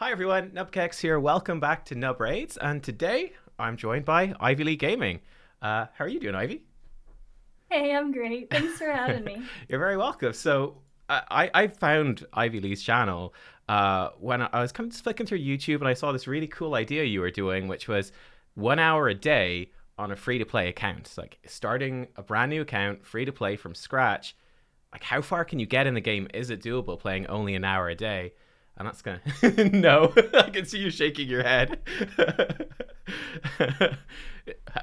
Hi everyone, nubkeks here. Welcome back to Nub Raids, and today I'm joined by IvyLeeGaming. How are you doing, Ivy? Hey, I'm great. Thanks for having me. You're very welcome. So I found Ivy Lee's channel when I was kind of just flicking through YouTube, and I saw this really cool idea you were doing, which was 1 hour a day on a free to play account. It's like starting a brand new account, free to play from scratch. Like, how far can you get in the game? Is it doable playing only an hour a day? And that's gonna no. I can see you shaking your head.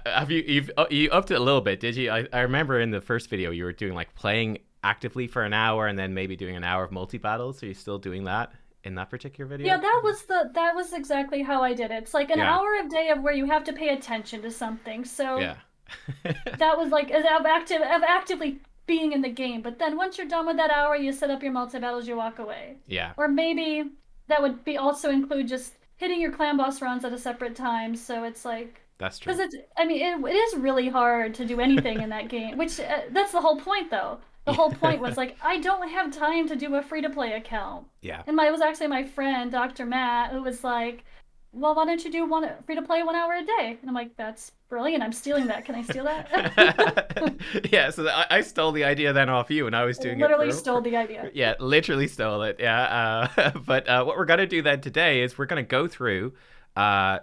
Have you upped it a little bit? Did you? I remember in the first video you were doing like playing actively for an hour and then maybe doing an hour of multi battles. Are you still doing that in that particular Yeah, video? that was exactly how I did it. It's like an Yeah, hour a day of where you have to pay attention to something. So yeah, that was like of actively being in the game. But then once you're done with that hour, you set up your multi battles, you walk away. yeah. Or maybe that would be also include just hitting your clan boss runs at a separate time. So it's like That's because true. it is really hard to do anything in that game, which that's the whole point, though. The whole Yeah, point was like, I don't have time to do a free to play account. yeah. And it was actually my friend, Dr. Matt, who was like, well, why don't you do one free to play 1 hour a day? And I'm like, that's brilliant. I'm stealing that. Can I steal that? Yeah, so I stole the idea then off you, and I was doing it Literally stole the idea. yeah, literally stole it. Yeah, but what we're gonna do then today is we're gonna go through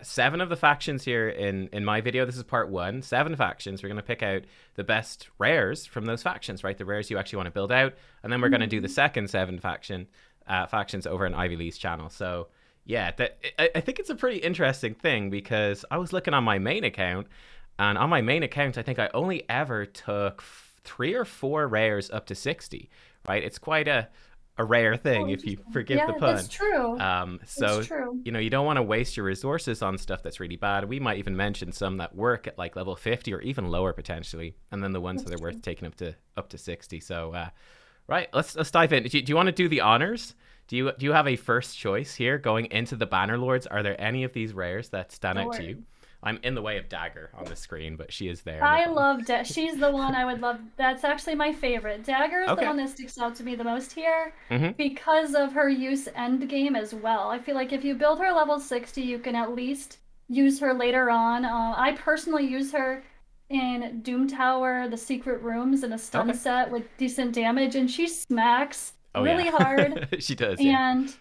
seven of the factions here in my video. This is part one. Seven factions. We're gonna pick out the best rares from those factions, right? The rares you actually want to build out, and then we're gonna do the Mhm. second seven factions over on Ivy Lee's channel. So yeah, I think it's a pretty interesting thing because I was looking on my main account, and on my main account, I think I only ever took three or four rares up to 60, right? It's quite a rare Oh, thing, if you interesting. forgive the Yeah, that's pun. true. It's So, true. you don't want to waste your resources on stuff that's really bad. We might even mention some that work at like level 50 or even lower potentially, and then the ones that That's are worth true. taking up to 60. So, right, let's dive in. Do you want to do the honors? Do you have a first choice here going into the Banner Lords? Are there any of these rares that stand out to Sure. you? I'm in the way of Dagger on the screen, but she is there in the I bottom. love She's the one I would love. That's actually my favorite. Dagger is the Okay. one that sticks out to me the most here Mm-hmm. because of her use end game as well. I feel like if you build her level 60, you can at least use her later on. I personally use her in Doom Tower, the secret rooms, in a stun Okay. set with decent damage, and she smacks Oh yeah, really hard. she does. Yeah. And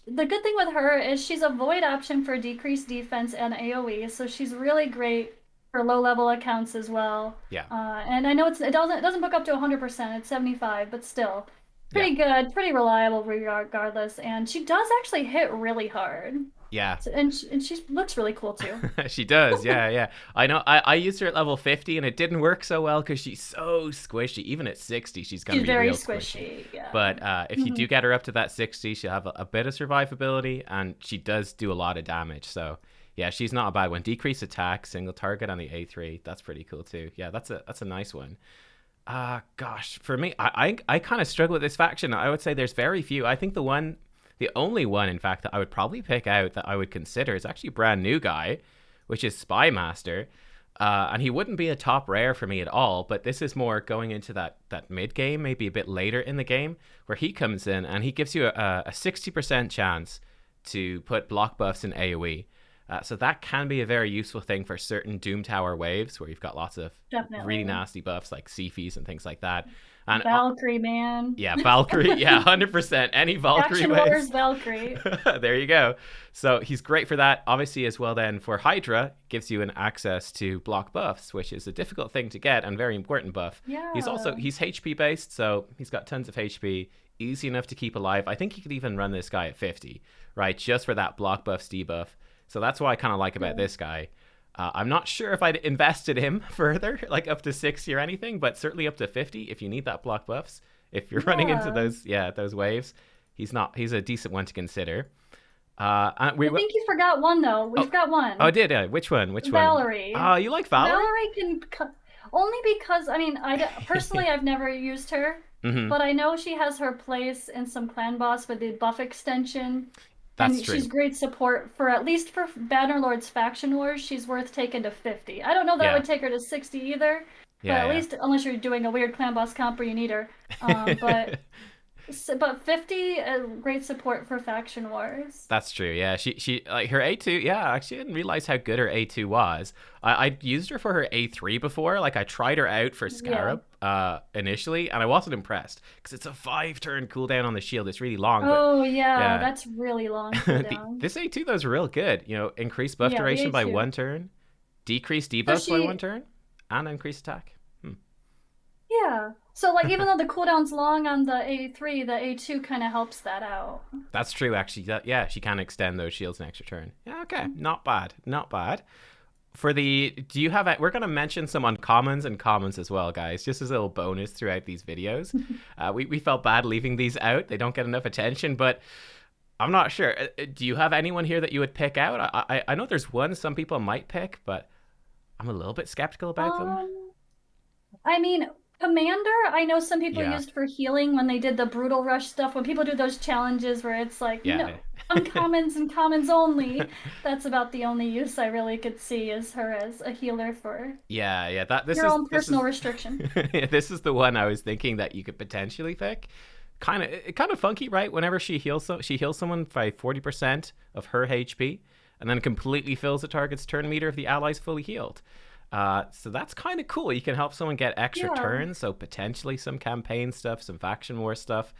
the good thing with her is she's a void option for decreased defense and AoE, so she's really great for low level accounts as well. Yeah. And I know it doesn't book up to 100%, it's 75, but still Yeah. pretty good, pretty reliable regardless. And she does actually hit really hard. Yeah. And she looks really cool too. She does, yeah, yeah. I know. I used her at level 50, and it didn't work so well because she's so squishy. Even at 60, she's gonna She's be very real squishy. squishy, yeah. But if you Hmm. do get her up to that 60, she'll have a bit of survivability, and she does do a lot of damage. So yeah, she's not a bad one. Decreased attack, single target on the A3. That's pretty cool too. Yeah, that's a nice one. Gosh, for me, I kind of struggle with this faction. I would say there's very few. I think the only one, in fact, that I would probably pick out that I would consider is actually a brand new guy, which is Spy Master. And he wouldn't be a top rare for me at all, but this is more going into that mid game, maybe a bit later in the game, where he comes in and he gives you a 60% chance to put block buffs in AoE. So that can be a very useful thing for certain Doom Tower waves where you've got lots of really Definitely. nasty buffs like Seafies and things like that. And Valkyrie, man. yeah, Valkyrie, yeah, 100%. Any Valkyrie Faction Wars waves. Valkyrie. There you go. So he's great for that. Obviously, as well, then for Hydra, gives you an access to block buffs, which is a difficult thing to get and very important buff. Yeah. He's HP based, so he's got tons of HP, easy enough to keep alive. I think you could even run this guy at 50, right? Just for that block buffs debuff. So that's what I kind of like about Yeah. this guy. I'm not sure if I'd invested him further, like up to 60 or anything, but certainly up to 50 if you need that block buffs. If you're running into Yeah. those waves, he's a decent one to consider. And we I think you forgot one though. oh We've got oh I one. did which one? Which one? Valerie. You like Valerie? Valerie only because I mean personally I've never used her, Mm-hmm. but I know she has her place in some clan boss with the buff extension, That's and true. she's great support for at least for Bannerlord's faction wars. She's worth taking to 50. I don't know that I Yeah, would take her to 60 either, but at yeah, least unless you're doing a weird clan boss comp where you need her. yeah. But But 50, great support for faction wars. That's true. Yeah, she like her A2. Yeah, actually, I didn't realize how good her A2 was. I used her for her A3 before. Like I tried her out for Yeah. Scarab initially, and I wasn't impressed because it's a 5-turn cooldown on the shield. It's really long, but Oh yeah, yeah, that's really long cooldown. this A2 though is real good. You know, increase buff Yeah, the duration by A2. 1 turn, decrease So debuffs by one she, turn, and increase attack. Hmm. yeah. So like even though the cooldown's long on the A3, the A2 kind of helps that out. That's true, actually. Yeah, she can extend those shields an extra turn. Yeah, okay, not bad, not bad. For the, do you have? We're gonna mention some uncommons and commons as well, guys, just as a little bonus throughout these videos. We felt bad leaving these out; they don't get enough attention, but I'm not sure. Do you have anyone here that you would pick out? I know there's one some people might pick, but I'm a little bit skeptical about them. Um, I mean, Commander, I know some people Yeah, used for healing when they did the Brutal Rush stuff. When people do those challenges where it's like, yeah. no, uncommons and commons only. That's about the only use I really could see is her as a healer for Yeah. That this your is own this personal is restriction. this is the one I was thinking that you could potentially pick. Kind of funky, right? Whenever she heals someone by 40% of her HP, and then completely fills the target's turn meter if the ally's fully healed. So that's kind of cool. You can help someone get extra Yeah. turns, so potentially some campaign stuff, some faction war stuff.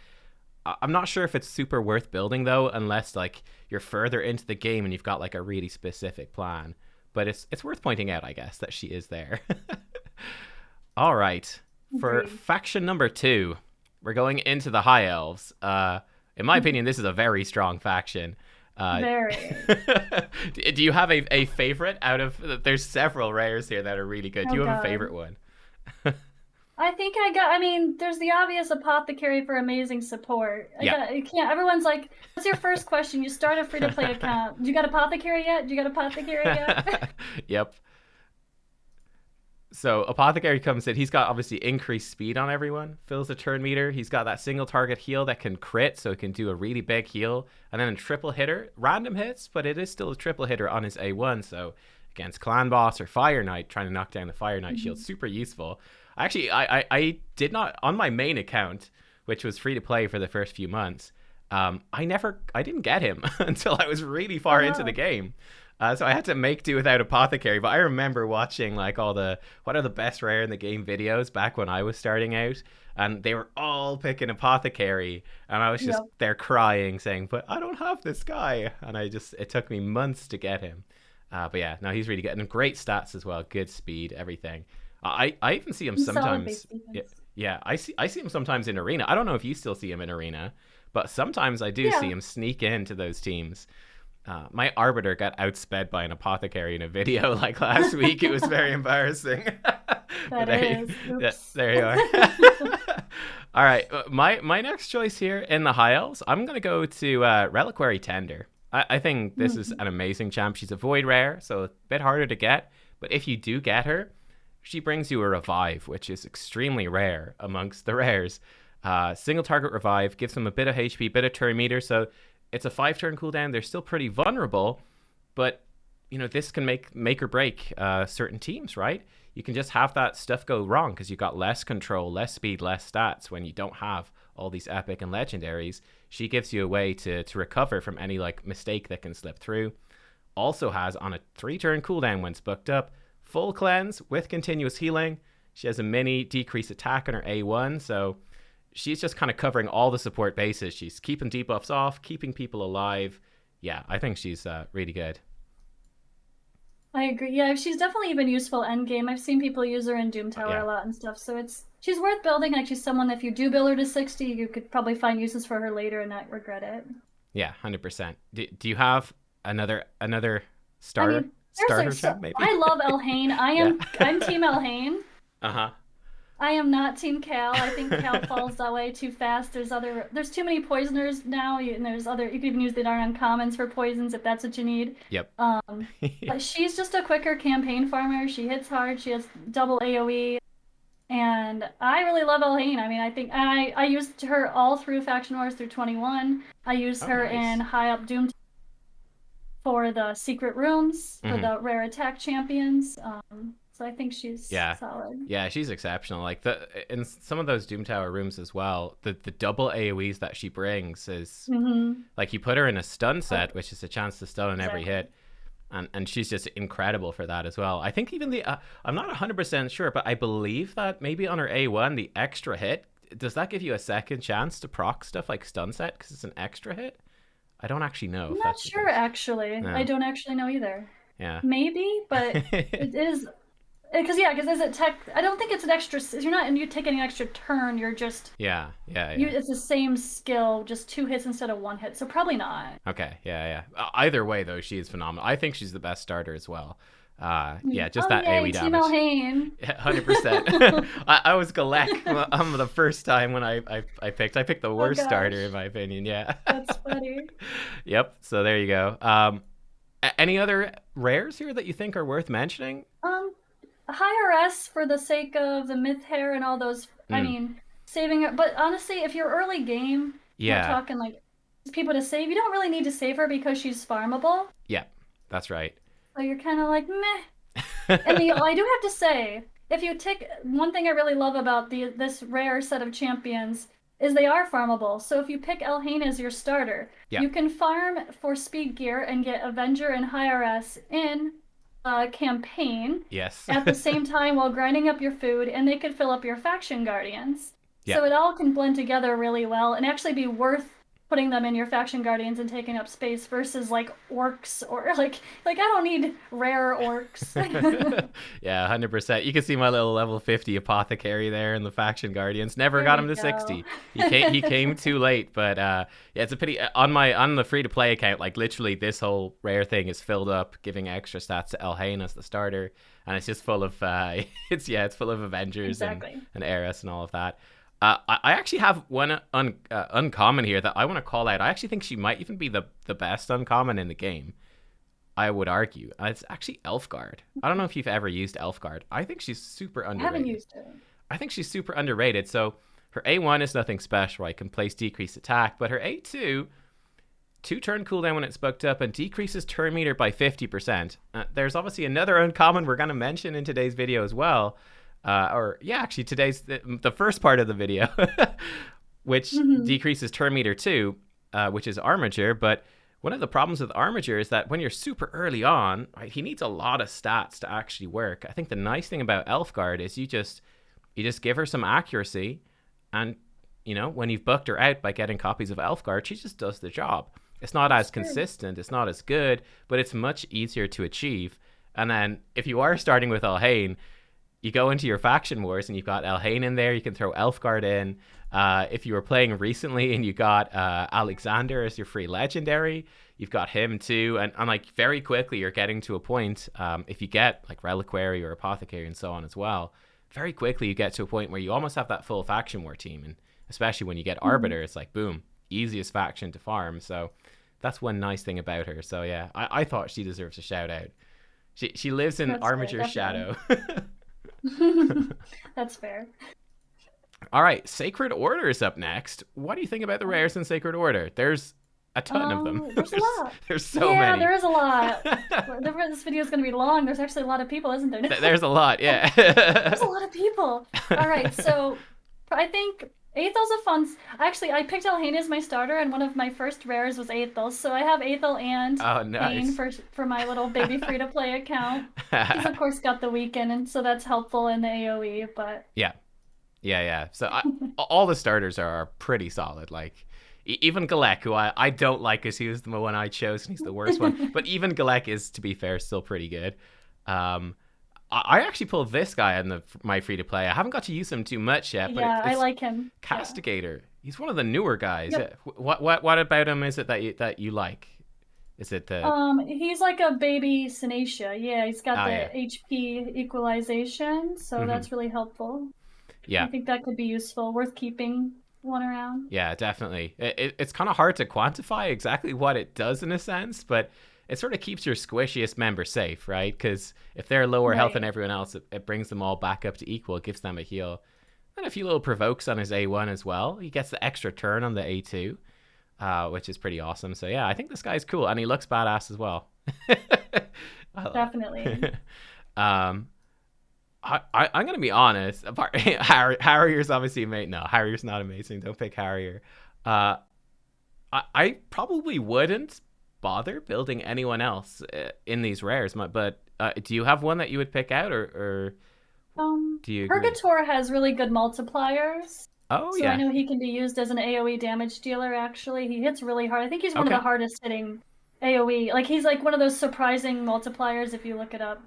I'm not sure if it's super worth building though, unless like you're further into the game and you've got like a really specific plan. But it's worth pointing out, I guess, that she is there. All right, for Agreed. faction number 2, we're going into the High Elves. In my opinion, this is a very strong faction. Uh, Very. do you have a favorite out of? There's several rares here that are really good. Do Oh you have a God. favorite one? I mean, there's the obvious apothecary for amazing support. Yeah. You can't, everyone's like, what's your first question? You start a free to play account. You got apothecary yet? Do you got apothecary yet? Yep. So Apothecary comes in. He's got obviously increased speed on everyone. Fills the turn meter. He's got that single target heal that can crit, so it can do a really big heal. And then a triple hitter, random hits, but it is still a triple hitter on his A1. So against Clan Boss or Fire Knight, trying to knock down the Fire Knight shield, super useful. Actually, I did not on my main account, which was free to play for the first few months. I didn't get him until I was really Oh far into the wow. game. So I had to make do without Apothecary, but I remember watching like all the what are the best rare in the game videos back when I was starting out, and they were all picking Apothecary, and I was just Yep. there crying, saying, "But I don't have this guy," and it took me months to get him. But yeah, no, he's really good and great stats as well, good speed, everything. I even see him And solid base sometimes. Yeah, defense. yeah, I see him sometimes in arena. I don't know if you still see him in arena, but sometimes I do see Yeah, him sneak into those teams. My arbiter got outsped by an apothecary in a video like last week. It was very embarrassing. But that is. yeah, Oops. there you are. All right, my next choice here in the High Elves, I'm gonna go to Reliquary Tender. I think this is Mhm. an amazing champ. She's a void rare, so a bit harder to get. But if you do get her, she brings you a revive, which is extremely rare amongst the rares. Single target revive gives them a bit of HP, bit of turn meter, so it's a 5-turn cooldown. They're still pretty vulnerable, but this can make or break certain teams, right? You can just have that stuff go wrong because you've got less control, less speed, less stats when you don't have all these epic and legendaries. She gives you a way to recover from any like mistake that can slip through. Also has on a 3-turn cooldown when it's booked up, full cleanse with continuous healing. She has a mini decrease attack on her A1, so she's just kind of covering all the support bases. She's keeping debuffs off, keeping people alive. Yeah, I think she's really good. I agree. Yeah, she's definitely even useful end game. I've seen people use her in Doom Tower Yeah, a lot and stuff. So she's worth building. Like she's someone that if you do build her to 60, you could probably find uses for her later and not regret it. yeah, 100%. Do you have another I starter mean, starter so champ maybe? I love Elhane. Yeah. I'm Team Elhane. Uh huh. I am not Team Cal. I think Cal falls that way too fast. There's too many poisoners now, and you can even use the darn uncommons for poisons if that's what you need. Yep. But she's just a quicker campaign farmer. She hits hard. She has double AOE, and I really love Elhane. I mean, I think I used her all through Faction Wars through 21. I used Oh, her in nice. High Up Doom for the secret rooms for Hmm. the rare attack champions. So I think she's Yeah. solid. Yeah, she's exceptional. Like in some of those Doom Tower rooms as well, the double AoEs that she brings is like you put her in a stun set, which is a chance to stun on every hit. And she's just incredible for that as well. I think even the I'm not 100% sure, but I believe that maybe on her A1, the extra hit, does that give you a second chance to proc stuff like stun set because it's an extra hit? I don't actually know. I'm not sure, actually. No. I don't actually know either. Yeah. Maybe, but it is... Because is it tech? I don't think it's an extra. You're not, and you take any extra turn. You're just it's the same skill, just 2 hits instead of 1 hit. So probably not. Okay, yeah. Either way, though, she is phenomenal. I think she's the best starter as well. Just that AoE damage. Team Elhain. 100%. I was Galek the first time when I picked the worst starter in my opinion. Yeah. That's funny. Yep. So there you go. Any other rares here that you think are worth mentioning? High RS for the sake of the myth hair and all those. I mean, saving it. But honestly, if you're early game, we're talking like people to save. You don't really need to save her because she's farmable. Yeah, that's right. So you're kind of like meh. And I do have to say, if you take one thing I really love about this rare set of champions is they are farmable. So if you pick Elhain as your starter, you can farm for speed gear and get Avenger and High RS in campaign at the same time while grinding up your food, and they could fill up your faction guardians. So it all can blend together really well and actually be worth putting them in your faction guardians and taking up space versus like orcs or like I don't need rare orcs. Yeah, 100%. You can see my little level 50 apothecary there in the faction guardians. Never got him to 60. He came too late, but yeah, it's a pity. On the free to play account, like literally this whole rare thing is filled up, giving extra stats to Elhain as the starter, and it's just full of it's full of Avengers and Heiress and all of that. I actually have one uncommon here that I want to call out. I actually think she might even be the best uncommon in the game, I would argue. It's actually Elfguard. I don't know if you've ever used Elfguard. I think she's super underrated. I haven't used it. I think she's super underrated. So her A1 is nothing special. I can place decreased attack, but her A2, 2-turn cooldown when it's booked up and decreases turn meter by 50%. There's obviously another uncommon we're going to mention in today's video as well. Actually today's the first part of the video, which decreases turn meter too, which is Armiger. But one of the problems with Armiger is that when you're super early on, right, he needs a lot of stats to actually work. I think the nice thing about Elfguard is you just give her some accuracy, and when you've booked her out by getting copies of Elfguard, she just does the job. It's not as consistent, it's not as good, but it's much easier to achieve. And then if you are starting with Elhain, you go into your faction wars and you've got Elhain in there. You can throw Elfguard in. If you were playing recently and you got Alexander as your free legendary, you've got him too. And like very quickly, you're getting to a point. If you get like Reliquary or Apothecary and so on as well, very quickly you get to a point where you almost have that full faction war team. And especially when you get Arbiter, it's like boom, easiest faction to farm. So that's one nice thing about her. So yeah, I thought she deserves a shout out. She lives in Armiger's shadow. That's fair. All right, Sacred Order is up next. What do you think about the rares in Sacred Order? There's a ton of them. There's a lot. There's so many. Yeah, there is a lot. This video is going to be long. There's actually a lot of people, isn't there? There's a lot, yeah. There's a lot of people. All right, so I think Aethel's a fun... Actually, I picked Elhain as my starter, and one of my first rares was Aethel. So I have Aethel and Hain for my little baby free-to-play account. He's, of course, got the weekend, and so that's helpful in the AoE, but... Yeah. So all the starters are pretty solid. Like, even Galek, who I don't like because he was the one I chose, and he's the worst one. But even Galek is, to be fair, still pretty good. I actually pulled this guy in my free to play. I haven't got to use him too much yet. But I like him. Castigator. He's one of the newer guys. Yep. What about him is it that you like? Is it the... he's like a baby Senacia. Yeah, he's got the HP equalization, so that's really helpful. Yeah, I think that could be useful. Worth keeping one around. Yeah, definitely. It's kind of hard to quantify exactly what it does in a sense, but it sort of keeps your squishiest member safe, right? Because if they're lower health than everyone else, it brings them all back up to equal. It gives them a heal. And a few little provokes on his A1 as well. He gets the extra turn on the A2, which is pretty awesome. So yeah, I think this guy's cool, and he looks badass as well. Definitely. I'm gonna be honest. Harrier's obviously mate. No, Harrier's not amazing. Don't pick Harrier. Uh, I probably wouldn't bother building anyone else in these rares. But do you have one that you would pick out, or do you agree? Purgator has really good multipliers. Oh So I yeah. know he can be used as an AoE damage dealer, actually. He hits really hard. I think he's one of the Okay. hardest hitting AoE. Like, he's like one of those surprising multipliers if you look it up.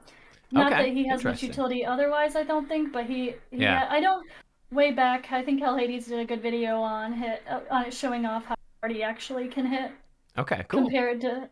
Not that Okay. he has much Interesting. utility otherwise, I don't think, but Yeah. I don't, way back, I think Hell Hades did a good video on it showing off how hard he actually can hit Okay. Cool. compared to,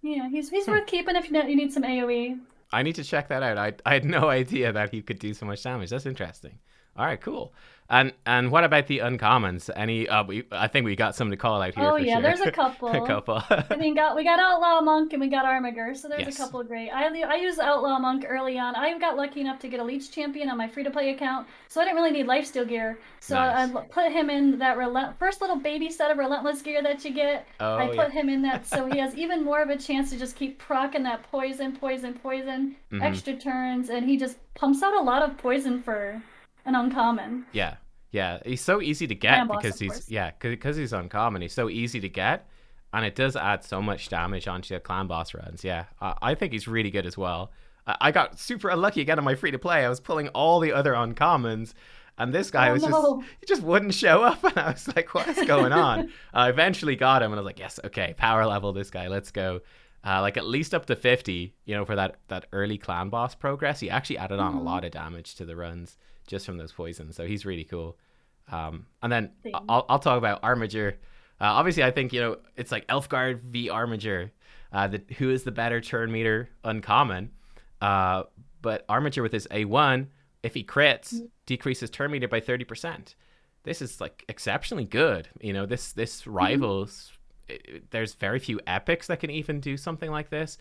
yeah, he's Hmm. worth keeping if you need some AoE. I need to check that out. I had no idea that he could do so much damage. That's interesting. All right, cool. And what about the uncommons? Any? I think we got some to call out here Oh for yeah, sure. there's a A couple. couple. I mean, we got Outlaw Monk and we got Armiger, so there's a Yes. couple of great. I used Outlaw Monk early on. I got lucky enough to get a Leech Champion on my free-to-play account, so I didn't really need lifesteal gear. So I Nice. put him in that first little baby set of Relentless gear that you get. I Oh yeah. put him in that so he has even more of a chance to just keep proccing that poison, Hmm. extra turns, and he just pumps out a lot of poison for an uncommon. Yeah. Yeah. He's so easy to And get boss, because of course. because he's uncommon. He's so easy to get, and it does add so much damage onto the clan boss runs. Yeah. I think he's really good as well. I got super unlucky again on my free to play. I was pulling all the other uncommons, and this guy Oh was just no. he just wouldn't show up, and I was like, "What's going on?" I eventually got him, and I was like, "Yes, okay, power level this guy. Let's go." Like at least up to 50, for that early clan boss progress. He actually added on a Mhm. lot of damage to the runs just from those poisons, so he's really cool. And then Same. I'll talk about Armiger. Obviously, I think it's like Elfguard v Armiger. Who is the better turn meter uncommon? But Armiger with his A1, if he crits, decreases turn meter by 30%. This is like exceptionally good. This Mhm. rivals. There's very few epics that can even do something like this.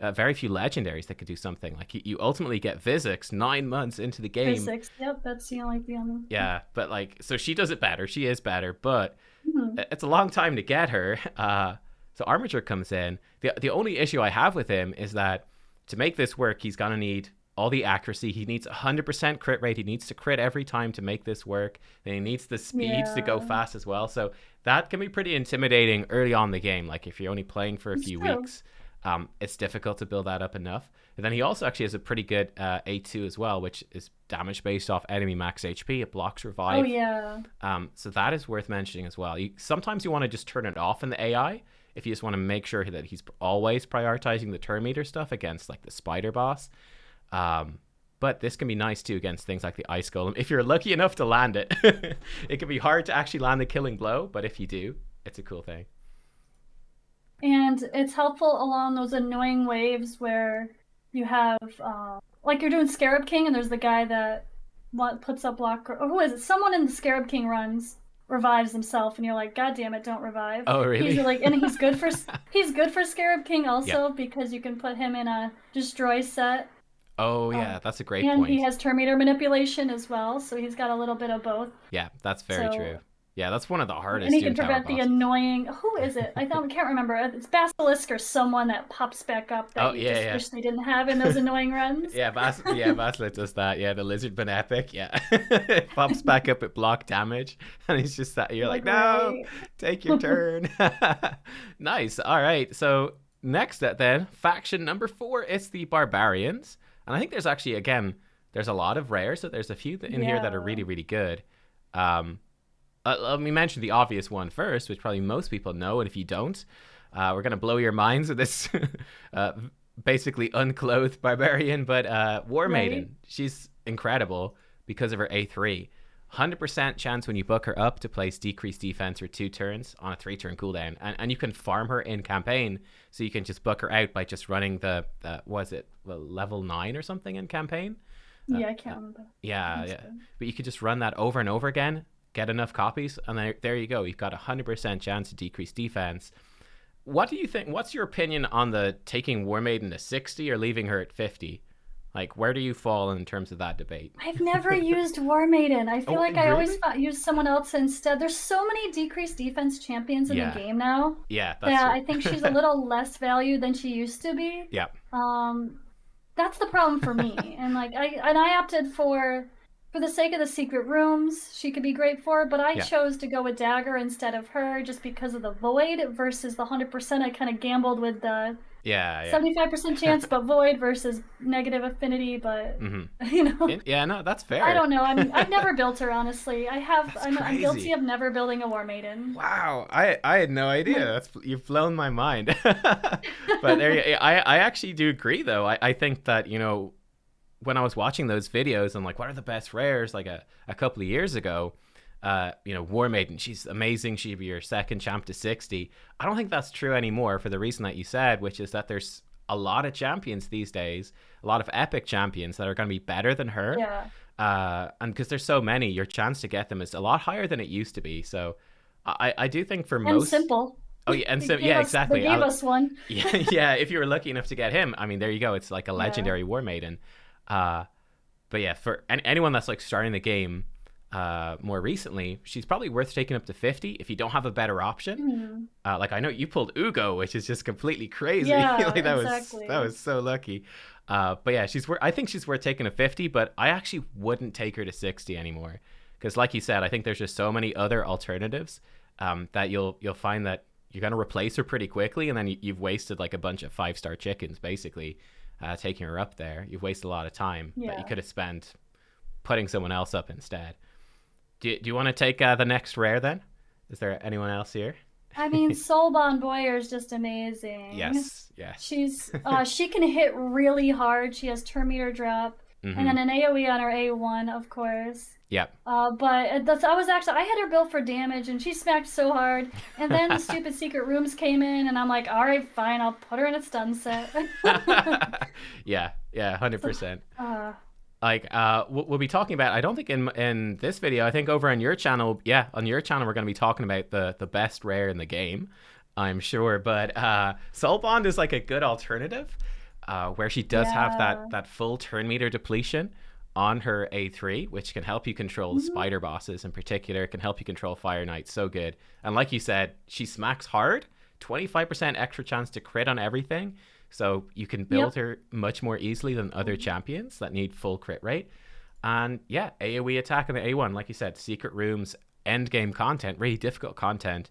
Very few legendaries that could do something like you ultimately get Vizix 9 months into the game. Physics. Yep, that's the only. Yeah, but like, so she does it better. She is better, but Mhm. it's a long time to get her. So Armiger comes in. The only issue I have with him is that to make this work, he's gonna need all the accuracy. He needs 100% crit rate. He needs to crit every time to make this work. Then he needs the speed to go Yeah, fast as well. So that can be pretty intimidating early on in the game. Like if you're only playing for a it's few true. weeks, it's difficult to build that up enough. And then he also actually has a pretty good A2 as well, which is damage based off enemy max HP. It blocks Oh revive. yeah. So that is worth mentioning as well. Sometimes you want to just turn it off in the AI if you just want to make sure that he's always prioritizing the turn meter stuff against like the spider boss. Um, but this can be nice too against things like the ice golem if you're lucky enough to land it. It can be hard to actually land the killing blow, but if you do, it's a cool thing. And it's helpful along those annoying waves where you have, like you're doing Scarab King, and there's the guy that puts up block, or who is it? Someone in the Scarab King runs revives himself, and you're like, God damn it, don't revive. Oh, He's really? really, and he's good for Scarab King Yeah. also because you can put him in a destroy set. Oh, Uh, yeah. That's a great and he point. has turn meter manipulation as well, so he's got a little bit of both. Yeah, that's very true. So, Yeah, that's one of the and hardest he Doom can Tower prevent the bosses. annoying. Who is it? Can't remember. It's Basilisk or someone that pops back up Oh, that you yeah, just yeah. wish they didn't have in those annoying runs. Yeah, Basilisk does that. Yeah, the Lizardmen epic. Yeah, it pops back up at block damage, and he's just that. You're like, Like, no, really? take your turn. Nice. All right. So next up, then faction number 4 is the Barbarians, and I think there's actually there's a lot of rares, so there's a few in here that are Yeah. really really good. Um, Let me mention the obvious one first, which probably most people know, and if you don't, we're gonna blow your minds with this uh, basically unclothed barbarian. But War Right? Maiden, she's incredible because of her A3. 100% chance when you book her up to place decreased defense for 2 turns on a 3-turn cooldown, and you can farm her in campaign, so you can just book her out by just running level 9 or something in campaign. Uh, Yeah, I uh, can't remember. yeah, That's yeah. good. But you could just run that over and over again, get enough copies, and there you go. You've got 100% chance to decrease defense. What do you think? What's your opinion on the taking War Maiden to 60 or leaving her at 50? Like, where do you fall in terms of that debate? I've never used War Maiden. I feel Oh, like I always really? use someone else instead. There's so many decreased defense champions in the Yeah, game now yeah, that's that true. I think she's a little less valued than she used to be. Yeah, Um, That's the problem for me. And like I opted for the sake of the secret rooms, she could be great for it, but I Yeah. chose to go with Dagger instead of her just because of the Void versus the 100%. I kind of gambled with the Yeah, 75% yeah. chance, but Void versus negative affinity, but Mm-hmm. Yeah, no, that's I fair. don't know. I've never built her, honestly. That's I'm guilty crazy. of never building a War Maiden. Wow, I had no idea. That's you've blown my mind. But I actually do agree though. I think that when I was watching those videos and like what are the best rares like a couple of years ago, War Maiden, she's amazing. She'd be your second champ to 60. I don't think that's true anymore for the reason that you said, which is that there's a lot of champions these days, a lot of epic champions that are going to be better than her. Yeah. And because there's so many, your chance to get them is a lot higher than it used to be. So I do think for And most. simple. Oh yeah, and so They exactly. gave us one. Yeah, yeah. If you were lucky enough to get him, I mean, there you go. It's like a Yeah. legendary War Maiden. Uh, but yeah, for anyone that's like starting the game more recently, she's probably worth taking up to 50 if you don't have a better option. Like I know you pulled Ugo, which is just completely crazy. Yeah, Like exactly. that was so lucky. But yeah, I think she's worth taking to 50, but I actually wouldn't take her to 60 anymore because, like you said, I think there's just so many other alternatives that you'll find that you're gonna replace her pretty quickly, and then you've wasted like a bunch of 5-star chickens basically taking her up there. You've wasted a lot of time that you could have spent putting someone else up instead. Do you want to take the next rare then? Is there anyone else here? I mean, Soulbond Boyer is just amazing. Yes. She can hit really hard. She has turn meter drop, Mm-hmm. and then an AOE on her A1, of course. Yep. But I had her built for damage, and she smacked so hard. And then the stupid secret rooms came in, and I'm like, all right, fine, I'll put her in a stun set. Yeah, 100%. Uh, Like we'll be talking about, I don't think in this video, I think over on your channel, on your channel we're going to be talking about the best rare in the game, I'm sure. But Soulbond is like a good alternative where she does have that full turn meter depletion on her A3, which can help you control the spider bosses in particular. It can help you control Fire Knight so good. And like you said, she smacks hard, 25% extra chance to crit on everything. So you can build her much more easily than other champions that need full crit rate. And yeah, AoE attack on the A1, like you said, secret rooms, end game content, really difficult content.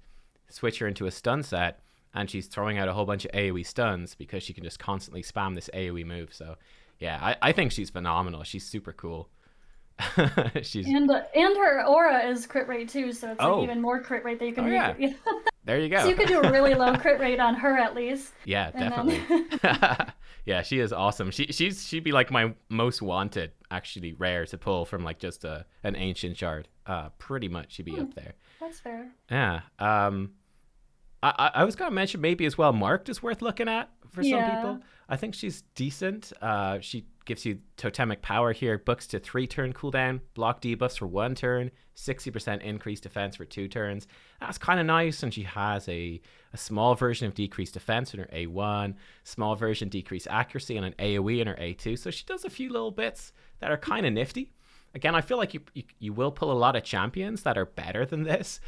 Switch her into a stun set, and she's throwing out a whole bunch of AoE stuns because she can just constantly spam this AoE move. So yeah, I think she's phenomenal. She's super cool. She's and her aura is crit rate too, so it's like even more crit rate that you can There you go. So you could do a really low crit rate on her at least. Yeah, definitely. Yeah, she is awesome. She'd be like my most wanted actually rare to pull from like just an ancient shard. Pretty much she'd be up there. That's fair. Yeah. I was gonna mention maybe as well Marked is worth looking at for some people. I think she's decent. She gives you totemic power here, books to 3-turn cooldown, block debuffs for 1 turn, 60% increased defense for 2 turns. That's kind of nice. And she has a small version of decreased defense in her A1, small version decreased accuracy, and an AoE in her A2. So she does a few little bits that are kind of nifty. Again, I feel like you will pull a lot of champions that are better than this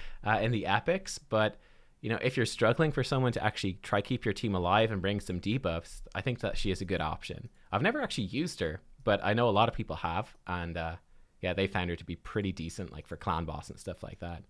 in the epics, but if you're struggling for someone to actually try keep your team alive and bring some debuffs, I think that she is a good option. I've never actually used her, but I know a lot of people have, and they found her to be pretty decent, like for clan boss and stuff like that.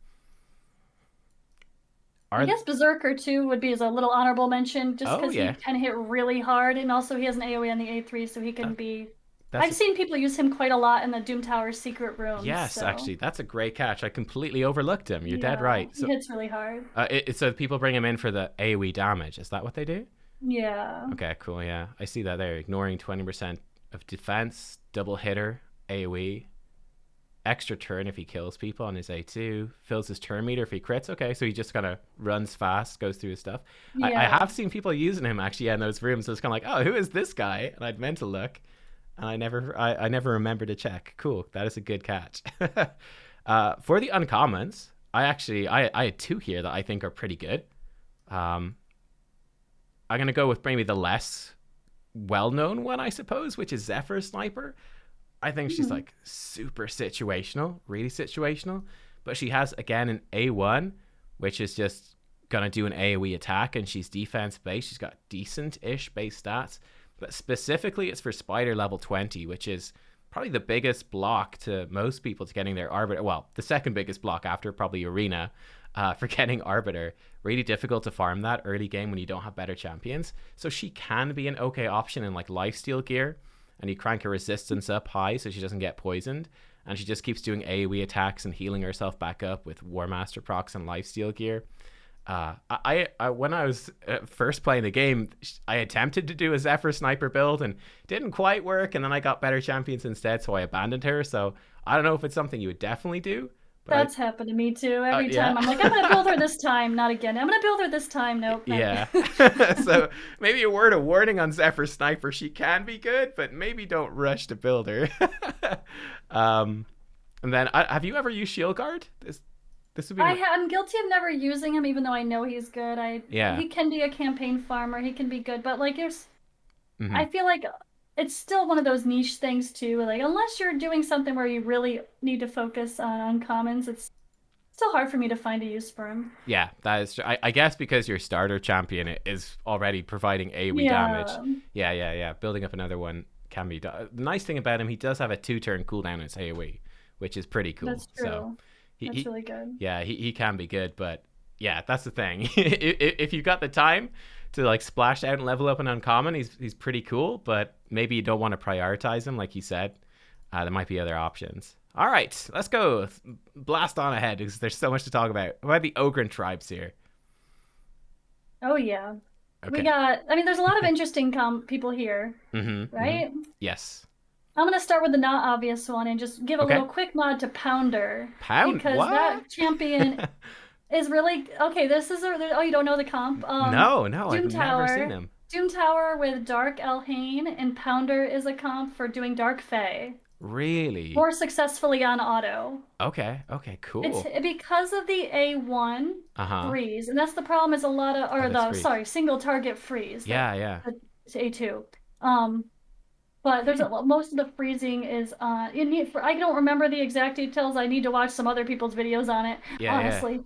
I guess Berserker too would be as a little honorable mention, just because he can hit really hard, and also he has an AoE on the A3, so he can be. I've seen people use him quite a lot in the Doom Tower secret rooms. Yes, actually, that's a great catch. I completely overlooked him. You're dead right. So, he hits really hard. So people bring him in for the AoE damage. Is that what they do? Yeah. Okay, cool. Yeah, I see that there. Ignoring 20% of defense, double hitter, AoE, extra turn if he kills people on his A2, fills his turn meter if he crits. Okay, so he just kind of runs fast, goes through his stuff. Yeah. I have seen people using him actually in those rooms. So it's kind of like, oh, who is this guy? And I'd meant to look. And I never remember to check. Cool, that is a good catch. For the uncommons, I had 2 here that I think are pretty good. I'm gonna go with maybe the less well-known one, I suppose, which is Zephyr Sniper. I think she's like super situational, really situational. But she has again an A1, which is just gonna do an AoE attack, and she's defense based. She's got decent-ish base stats. but specifically it's for Spider level 20, which is probably the biggest block to most people to getting their Arbiter. Well, the second biggest block after probably Arena for getting Arbiter. Really difficult to farm that early game when you don't have better champions. So she can be an okay option in like lifesteal gear, and you crank her resistance up high so she doesn't get poisoned. And she just keeps doing AoE attacks and healing herself back up with War Master procs and lifesteal gear. I when I was first playing the game, I attempted to do a Zephyr sniper build and didn't quite work, and then I got better champions instead, so I abandoned her. So I don't know if it's something you would definitely do. That's happened to me too. Every time I'm like, I'm gonna build her this time, not again. I'm gonna build her this time. Nope. Yeah. So maybe a word of warning on Zephyr sniper. She can be good, but maybe don't rush to build her. And then have you ever used Shield Guard? This would be. I'm guilty of never using him, even though I know he's good. He can be a campaign farmer. He can be good, but like I feel like it's still one of those niche things too. Like unless you're doing something where you really need to focus on uncommons, it's still hard for me to find a use for him. Yeah, that is true. I guess because your starter champion is already providing AoE damage. Yeah. Building up another one can be done. The nice thing about him, he does have a 2-turn cooldown on his AoE, which is pretty cool. That's true. So that's really good. Yeah, he can be good, but yeah, that's the thing. If you've got the time to like splash out and level up an uncommon, he's pretty cool, but maybe you don't want to prioritize him, like you said. There might be other options. All right, let's go. Blast on ahead, because there's so much to talk about. What about the Ogre Tribes here? Oh, yeah. Okay. There's a lot of interesting people here, right? Yes. I'm going to start with the not obvious one and just give a little quick nod to Pounder. Because that champion is really... Okay, this is... you don't know the comp? No, I've never seen him. Doom Tower with Dark Elhain, and Pounder is a comp for doing Dark Fae. Really? More successfully on auto. Okay, cool. It's because of the A1 freeze, and that's the problem. Is a lot of single target freeze. Yeah. It's A2. But there's most of the freezing is I don't remember the exact details. I need to watch some other people's videos on it. Honestly.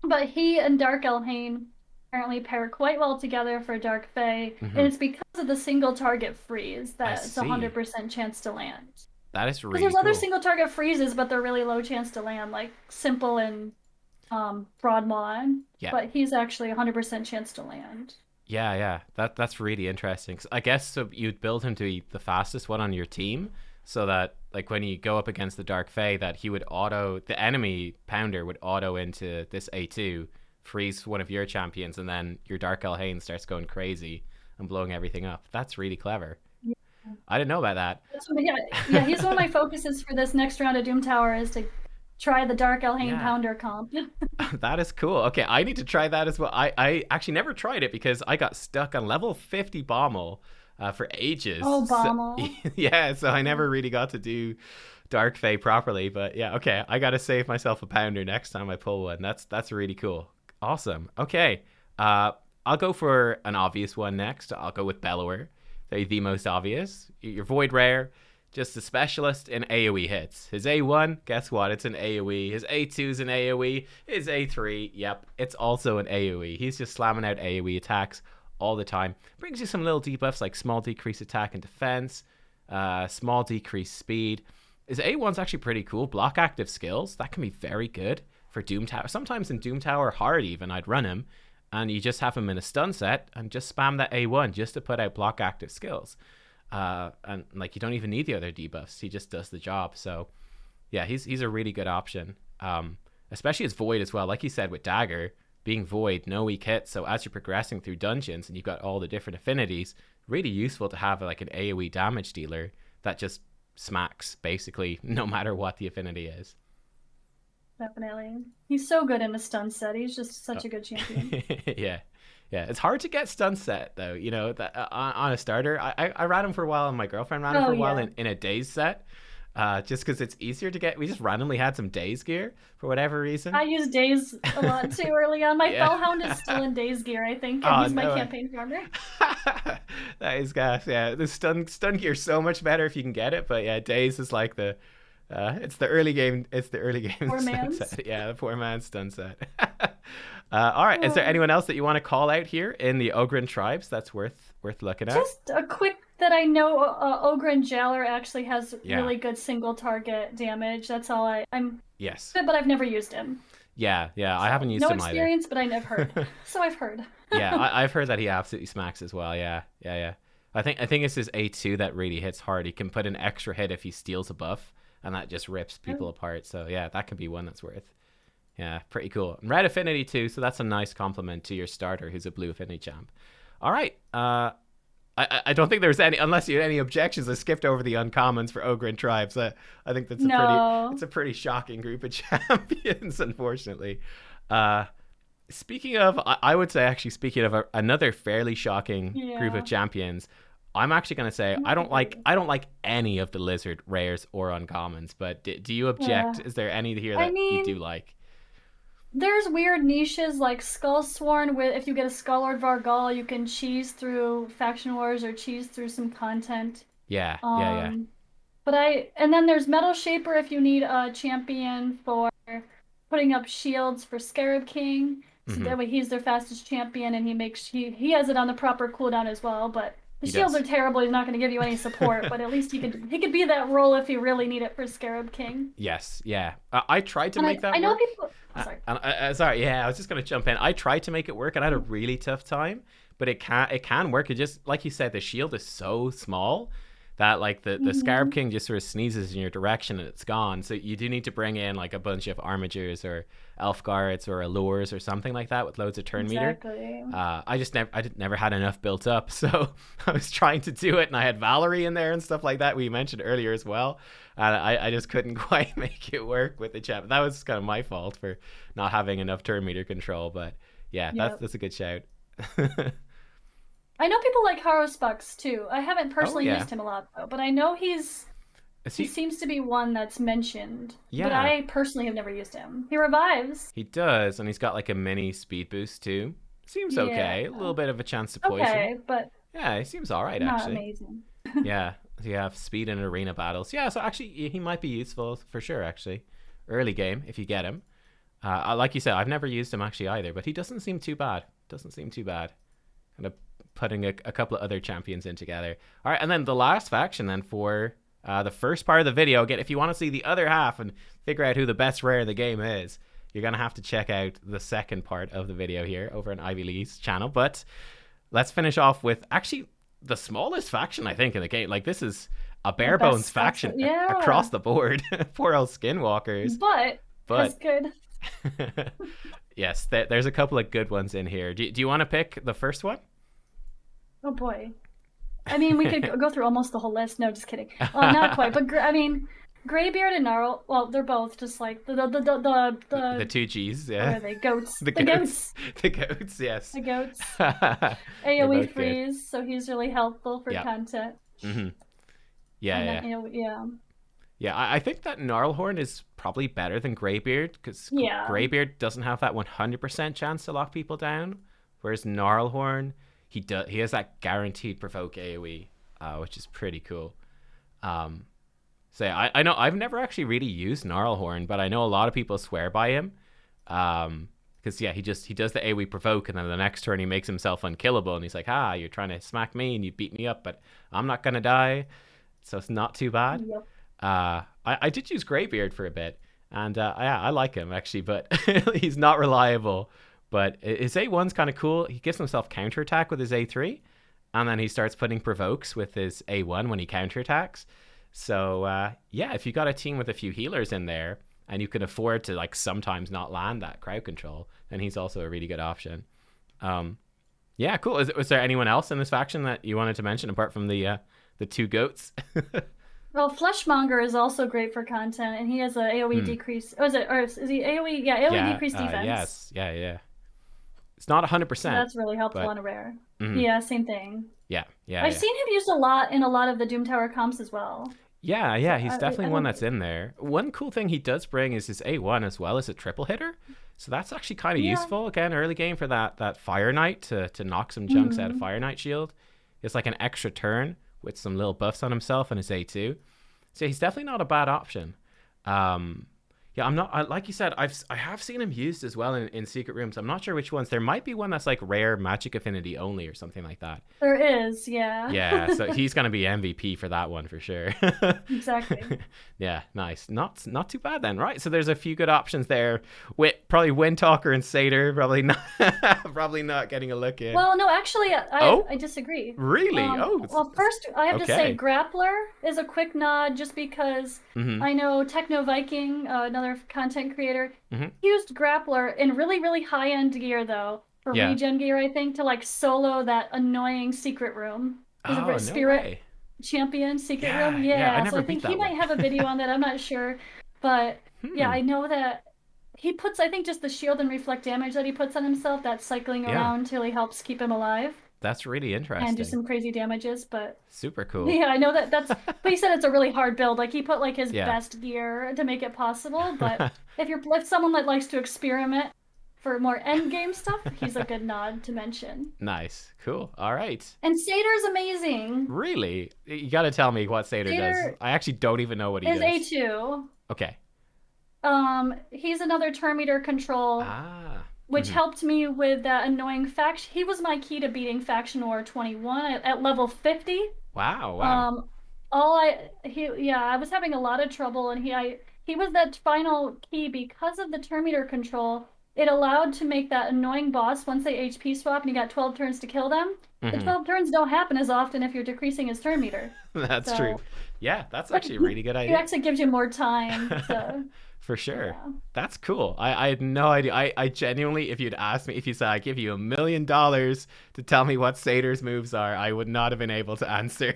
But he and Dark Elhain apparently pair quite well together for Dark Fae, and it's because of the single target freeze that it's 100% chance to land. That is really Because there's other single target freezes, but they're really low chance to land, like Simple and Broadmon. Yeah. But he's actually 100% chance to land. Yeah. That's really interesting. I guess so you'd build him to be the fastest one on your team, so that like when you go up against the Dark Fae, that he would the enemy Pounder would auto into this A2, freeze one of your champions, and then your Dark Elhain starts going crazy and blowing everything up. That's really clever. Yeah. I didn't know about that. He's one of my focuses for this next round of Doom Tower is to try the Dark Elhain Pounder comp. That is cool. Okay, I need to try that as well. I actually never tried it because I got stuck on level 50 Bommel for ages. Oh, Bommel. So I never really got to do Dark Fae properly, but yeah, okay, I gotta save myself a Pounder next time I pull one. That's really cool. Awesome. Okay, I'll go for an obvious one next. I'll go with Bellower. They're the most obvious. Your Void Rare, just a specialist in AoE hits. His A1, guess what? It's an AoE. His A2 is an AoE. His A3, yep, it's also an AoE. He's just slamming out AoE attacks all the time. Brings you some little debuffs like small decrease attack and defense, small decrease speed. His A1's actually pretty cool. Block active skills, that can be very good for Doom Tower. Sometimes in Doom Tower hard even, I'd run him, and you just have him in a stun set and just spam that A1 just to put out block active skills. And like you don't even need the other debuffs. He just does the job. So yeah, he's a really good option. Especially as Void as well. Like you said with Dagger, being Void, no weak hit. So as you're progressing through dungeons and you've got all the different affinities, really useful to have like an AoE damage dealer that just smacks basically no matter what the affinity is. Definitely. He's so good in a stun set. He's just such a good champion. Yeah, it's hard to get stun set though, you know, that on a starter. I ran him for a while, and my girlfriend ran him for a while in a daze set, just because it's easier to get. We just randomly had some daze gear for whatever reason. I use daze a lot too early on. My Fellhound is still in daze gear, I think, and he's my campaign farmer. That is gas. Yeah, the stun gear is so much better if you can get it, but yeah, daze is like the it's the early game. It's the early game poor stun set. Yeah, the poor man's stun set. All right. Is there anyone else that you want to call out here in the Ogre Tribes that's worth looking at? Just a quick that I know Ogre and Jailer actually has Yeah. really good single target damage. That's all I'm Yes. good, but I've never used him. Yeah, I haven't used no him either. No experience, but I've heard. So I've heard. Yeah, I've heard that he absolutely smacks as well. Yeah. I think it's his A2 that really hits hard. He can put an extra hit if he steals a buff, and that just rips people apart. So yeah, that could be one that's worth. Yeah, pretty cool. And red affinity too, so that's a nice compliment to your starter who's a blue affinity champ. All right. I don't think there's any, unless you had any objections. I skipped over the uncommons for Ogre and Tribes. I think that's a pretty shocking group of champions, unfortunately. Speaking of, I would say actually speaking of another fairly shocking group of champions, I'm actually going to say I don't like any of the lizard rares or uncommons. But do you object? Is there any here that you do like? There's weird niches like Skullsworn, where if you get a Skullord Vargal, you can cheese through Faction Wars or cheese through some content. Yeah. But and then there's Metal Shaper if you need a champion for putting up shields for Scarab King. So that way he's their fastest champion, and he has it on the proper cooldown as well. But the shields are terrible. He's not going to give you any support, but at least he could be that role if you really need it for Scarab King. Yes, yeah. I tried to make that work. I know people. Sorry. Yeah, I was just going to jump in. I tried to make it work, and I had a really tough time. But it can work. It just, like you said, the shield is so small that like the Scarab King just sort of sneezes in your direction and it's gone. So you do need to bring in like a bunch of Armigers or Elf Guards or Allures or something like that with loads of turn meter. I never had enough built up, so I was trying to do it, and I had Valerie in there and stuff like that we mentioned earlier as well, and I just couldn't quite make it work with the champ. That was kind of my fault for not having enough turn meter control, but yeah, that's a good shout. I know people like Harrowspucks too. I haven't personally used him a lot though, but I know he seems to be one that's mentioned. Yeah. But I personally have never used him. He revives. He does, and he's got like a mini speed boost too. Seems okay. A little bit of a chance to poison. Okay, but yeah, he seems all right actually. Not amazing. Yeah, you have speed in arena battles. Yeah, so actually he might be useful for sure actually. Early game if you get him. Like you said, I've never used him actually either, but he doesn't seem too bad. Kind of putting a couple of other champions in together. All right, and then the last faction then for the first part of the video. Again, if you want to see the other half and figure out who the best rare in the game is, you're going to have to check out the second part of the video here over on IvyLee's channel. But let's finish off with actually the smallest faction, I think, in the game. Like, this is a bare bones faction across the board. Poor old Skinwalkers. But that's good. Yes, there's a couple of good ones in here. Do you want to pick the first one? Oh boy. I mean, we could go through almost the whole list. No, just kidding. Not quite. But I mean, Greybeard and Gnarl. Well, they're both just like the two G's. Yeah. What are they? Goats. The goats. The goats. Yes. The goats. AOE freeze, so he's really helpful for content. Mm-hmm. Yeah. Yeah, I think that Gnarlhorn is probably better than Greybeard because Greybeard doesn't have that 100% chance to lock people down, whereas Gnarlhorn, he has that guaranteed provoke AoE, which is pretty cool. So yeah, I know I've never actually really used Gnarlhorn, but I know a lot of people swear by him. Because he does the AoE provoke, and then the next turn he makes himself unkillable, and he's like, you're trying to smack me and you beat me up, but I'm not gonna die, so it's not too bad. Yep. I did use Greybeard for a bit, and I like him actually, but he's not reliable. But his A1's kind of cool. He gives himself counterattack with his A3, and then he starts putting provokes with his A1 when he counterattacks. So if you got a team with a few healers in there, and you can afford to like sometimes not land that crowd control, then he's also a really good option. Yeah, cool. Was there anyone else in this faction that you wanted to mention apart from the two goats? Well, Fleshmonger is also great for content, and he has a AoE decrease. Is he AoE? Yeah, AoE decrease defense. Yes, yeah. It's not 100%. So that's really helpful on a rare. Mm-hmm. Yeah, same thing. Yeah. I've seen him used a lot in a lot of the Doom Tower comps as well. Yeah, he's definitely one that's in there. One cool thing he does bring is his A1 as well as a triple hitter. So that's actually kind of useful, again, early game for that Fire Knight to knock some chunks out of Fire Knight shield. It's like an extra turn with some little buffs on himself and his A2. So he's definitely not a bad option. Yeah, I'm not like you said. I have seen him used as well in secret rooms. I'm not sure which ones. There might be one that's like rare magic affinity only or something like that. There is, yeah. Yeah, so he's gonna be MVP for that one for sure. Exactly. Yeah, nice. Not too bad then, right? So there's a few good options there. With probably Windtalker and Satyr, probably not probably not getting a look in. Well, no, actually, I disagree. Really? Well, first, I have to say okay. Grappler is a quick nod just because I know Techno Viking, another content creator, he used Grappler in really, really high-end gear, though, for regen gear, I think, to like solo that annoying secret room. He's a spirit champion secret room. Yeah, I never so I beat think that he might one. have a video on that. I'm not sure. But yeah, I know that he puts, I think, just the shield and reflect damage that he puts on himself, that's cycling around till he helps keep him alive. That's really interesting. And do some crazy damages, but super cool. Yeah, I know that's. But he said it's a really hard build. Like he put like his best gear to make it possible. But if you're like someone that likes to experiment for more end game stuff, he's a good nod to mention. Nice, cool. All right. And Satyr's amazing. Really? You got to tell me what Satyr does. I actually don't even know what he does. Is A2. Okay. He's another turn meter control. Which helped me with that annoying faction. He was my key to beating Faction War 21 at level 50. Wow. I was having a lot of trouble, and he was that final key because of the turn meter control. It allowed to make that annoying boss once they HP swap and you got 12 turns to kill them. The 12 turns don't happen as often if you're decreasing his turn meter. That's true. Yeah, that's actually a really good idea. It actually gives you more time to... For sure. Yeah. That's cool. I had no idea. I genuinely, if you'd asked me, if you said I give you $1 million to tell me what Satyr's moves are, I would not have been able to answer.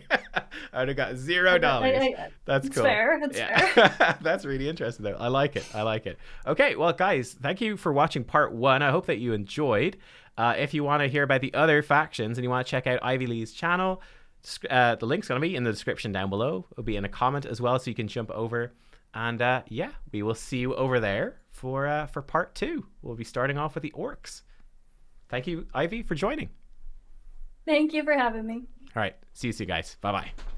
I would have got $0. That's cool. Fair. That's fair. That's really interesting though. I like it. Okay, well guys, thank you for watching part 1. I hope that you enjoyed. If you want to hear about the other factions and you want to check out IvyLee's channel, the link's going to be in the description down below. It'll be in a comment as well, so you can jump over. And yeah, we will see you over there for part 2. We'll be starting off with the orcs. Thank you, Ivy, for joining. Thank you for having me. All right. See you guys. Bye-bye.